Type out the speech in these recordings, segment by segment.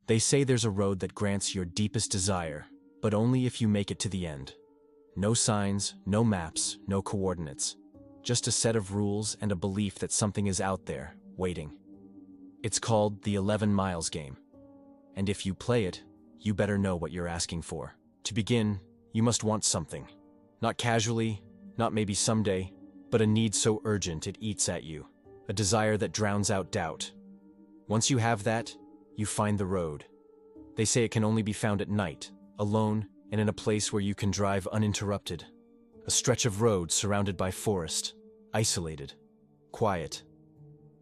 They say there's a road that grants your deepest desire, but only if you make it to the end. No signs, no maps, no coordinates. Just a set of rules and a belief that something is out there, waiting. It's called the 11 Miles game. And if you play it, you better know what you're asking for. To begin, you must want something. Not casually, not maybe someday, but a need so urgent it eats at you. A desire that drowns out doubt. Once you have that, you find the road. They say it can only be found at night, alone, and in a place where you can drive uninterrupted. A stretch of road surrounded by forest, isolated, quiet.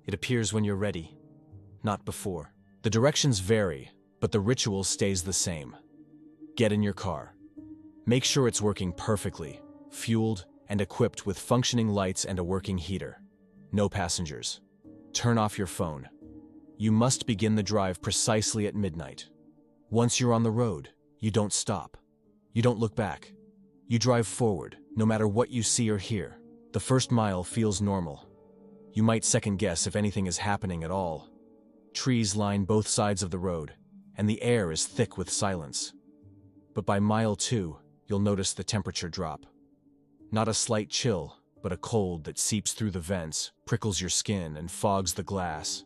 It appears when you're ready, not before. The directions vary, but the ritual stays the same. Get in your car. Make sure it's working perfectly, fueled and equipped with functioning lights and a working heater. No passengers. Turn off your phone. You must begin the drive precisely at midnight. Once you're on the road, you don't stop. You don't look back. You drive forward, no matter what you see or hear. The first mile feels normal. You might second guess if anything is happening at all. Trees line both sides of the road, and the air is thick with silence. But by mile 2, you'll notice the temperature drop. Not a slight chill, but a cold that seeps through the vents, prickles your skin, and fogs the glass.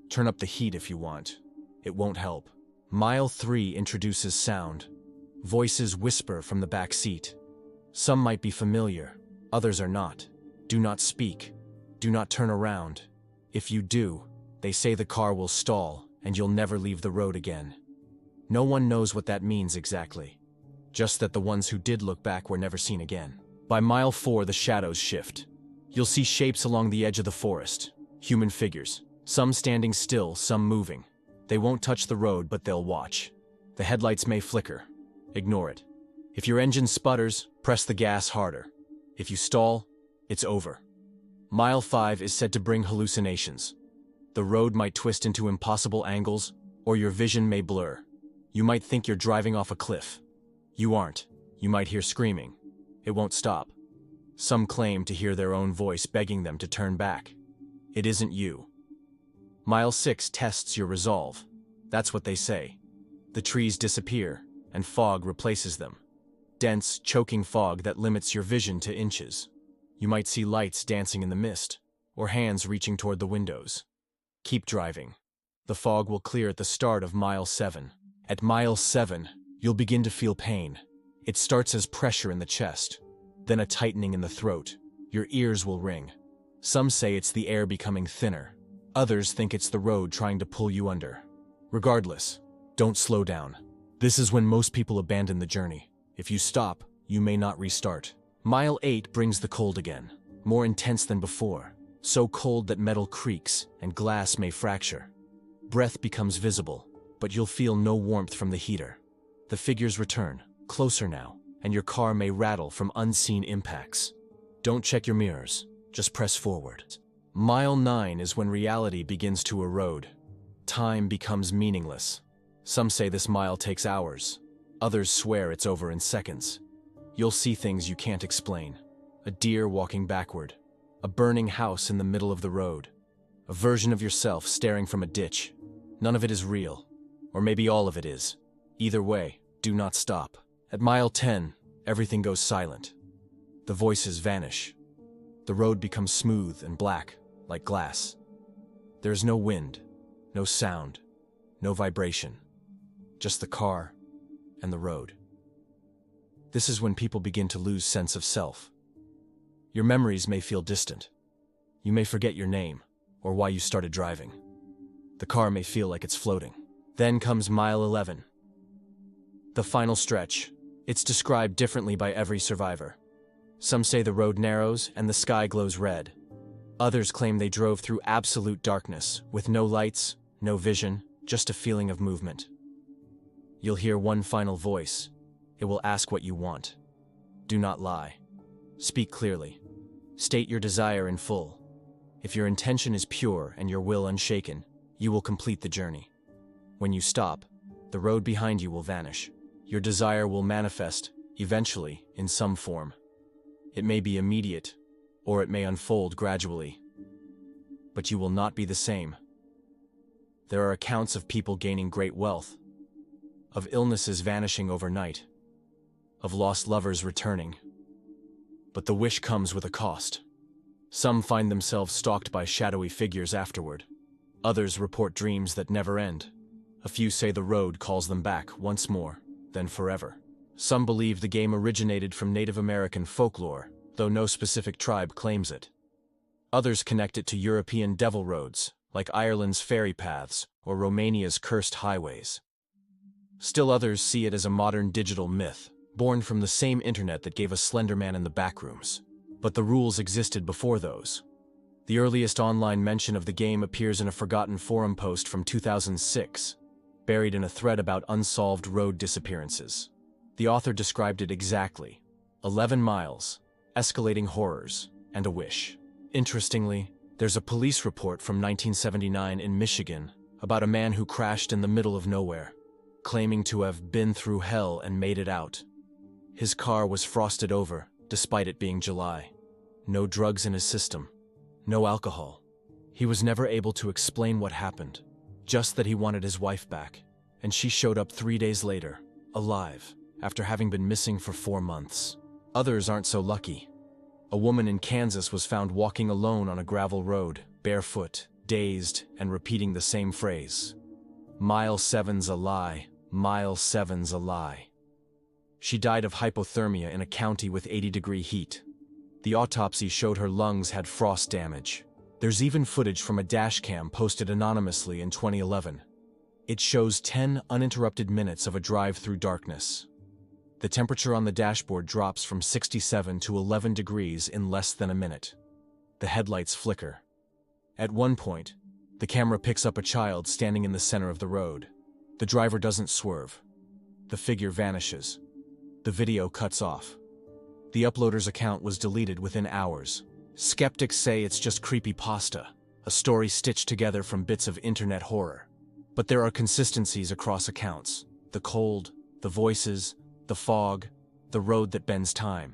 Turn up the heat if you want. It won't help. Mile 3 introduces sound. Voices whisper from the back seat. Some might be familiar, others are not. Do not speak. Do not turn around. If you do, they say the car will stall, and you'll never leave the road again. No one knows what that means exactly. Just that the ones who did look back were never seen again. By mile 4, the shadows shift. You'll see shapes along the edge of the forest. Human figures. Some standing still, some moving. They won't touch the road, but they'll watch. The headlights may flicker. Ignore it. If your engine sputters, press the gas harder. If you stall, it's over. Mile 5 is said to bring hallucinations. The road might twist into impossible angles, or your vision may blur. You might think you're driving off a cliff. You aren't. You might hear screaming. It won't stop. Some claim to hear their own voice begging them to turn back. It isn't you. Mile 6 tests your resolve. That's what they say. The trees disappear, and fog replaces them. Dense, choking fog that limits your vision to inches. You might see lights dancing in the mist, or hands reaching toward the windows. Keep driving. The fog will clear at the start of mile 7. At mile 7, you'll begin to feel pain. It starts as pressure in the chest, then a tightening in the throat. Your ears will ring. Some say it's the air becoming thinner. Others think it's the road trying to pull you under. Regardless, don't slow down. This is when most people abandon the journey. If you stop, you may not restart. Mile 8 brings the cold again, more intense than before. So cold that metal creaks and glass may fracture. Breath becomes visible, but you'll feel no warmth from the heater. The figures return, closer now, and your car may rattle from unseen impacts. Don't check your mirrors, just press forward. Mile 9 is when reality begins to erode. Time becomes meaningless. Some say this mile takes hours. Others swear it's over in seconds. You'll see things you can't explain. A deer walking backward. A burning house in the middle of the road. A version of yourself staring from a ditch. None of it is real. Or maybe all of it is. Either way, do not stop. At mile 10, everything goes silent. The voices vanish. The road becomes smooth and black, like glass. There is no wind, no sound, no vibration. Just the car and the road. This is when people begin to lose sense of self. Your memories may feel distant. You may forget your name or why you started driving. The car may feel like it's floating. Then comes mile 11. The final stretch. It's described differently by every survivor. Some say the road narrows and the sky glows red. Others claim they drove through absolute darkness, with no lights, no vision, just a feeling of movement. You'll hear one final voice. It will ask what you want. Do not lie. Speak clearly. State your desire in full. If your intention is pure and your will unshaken, you will complete the journey. When you stop, the road behind you will vanish. Your desire will manifest, eventually, in some form. It may be immediate, or it may unfold gradually. But you will not be the same. There are accounts of people gaining great wealth, of illnesses vanishing overnight, of lost lovers returning. But the wish comes with a cost. Some find themselves stalked by shadowy figures afterward. Others report dreams that never end. A few say the road calls them back once more, then forever. Some believe the game originated from Native American folklore, though no specific tribe claims it. Others connect it to European devil roads, like Ireland's fairy paths or Romania's cursed highways. Still others see it as a modern digital myth, born from the same internet that gave us Slender Man in the backrooms. But the rules existed before those. The earliest online mention of the game appears in a forgotten forum post from 2006, buried in a thread about unsolved road disappearances. The author described it exactly: 11 miles, escalating horrors, and a wish. Interestingly, there's a police report from 1979 in Michigan about a man who crashed in the middle of nowhere, claiming to have been through hell and made it out. His car was frosted over, despite it being July. No drugs in his system, no alcohol. He was never able to explain what happened, just that he wanted his wife back, and she showed up 3 days later, alive, after having been missing for 4 months. Others aren't so lucky. A woman in Kansas was found walking alone on a gravel road, barefoot, dazed, and repeating the same phrase: "Mile 7's a lie, mile 7's a lie." She died of hypothermia in a county with 80-degree heat. The autopsy showed her lungs had frost damage. There's even footage from a dashcam posted anonymously in 2011. It shows 10 uninterrupted minutes of a drive through darkness. The temperature on the dashboard drops from 67 to 11 degrees in less than a minute. The headlights flicker. At one point, the camera picks up a child standing in the center of the road. The driver doesn't swerve. The figure vanishes. The video cuts off. The uploader's account was deleted within hours. Skeptics say it's just creepypasta, a story stitched together from bits of internet horror. But there are consistencies across accounts: the cold, the voices, the fog, the road that bends time.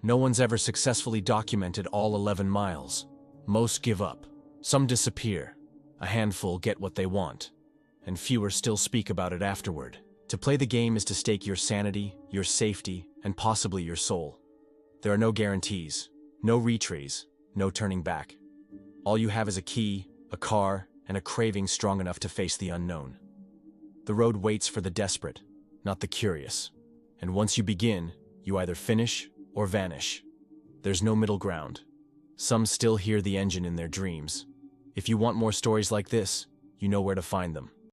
No one's ever successfully documented all 11 miles. Most give up. Some disappear. A handful get what they want, and fewer still speak about it afterward. To play the game is to stake your sanity, your safety, and possibly your soul. There are no guarantees, no retries, no turning back. All you have is a key, a car, and a craving strong enough to face the unknown. The road waits for the desperate, not the curious. And once you begin, you either finish or vanish. There's no middle ground. Some still hear the engine in their dreams. If you want more stories like this, you know where to find them.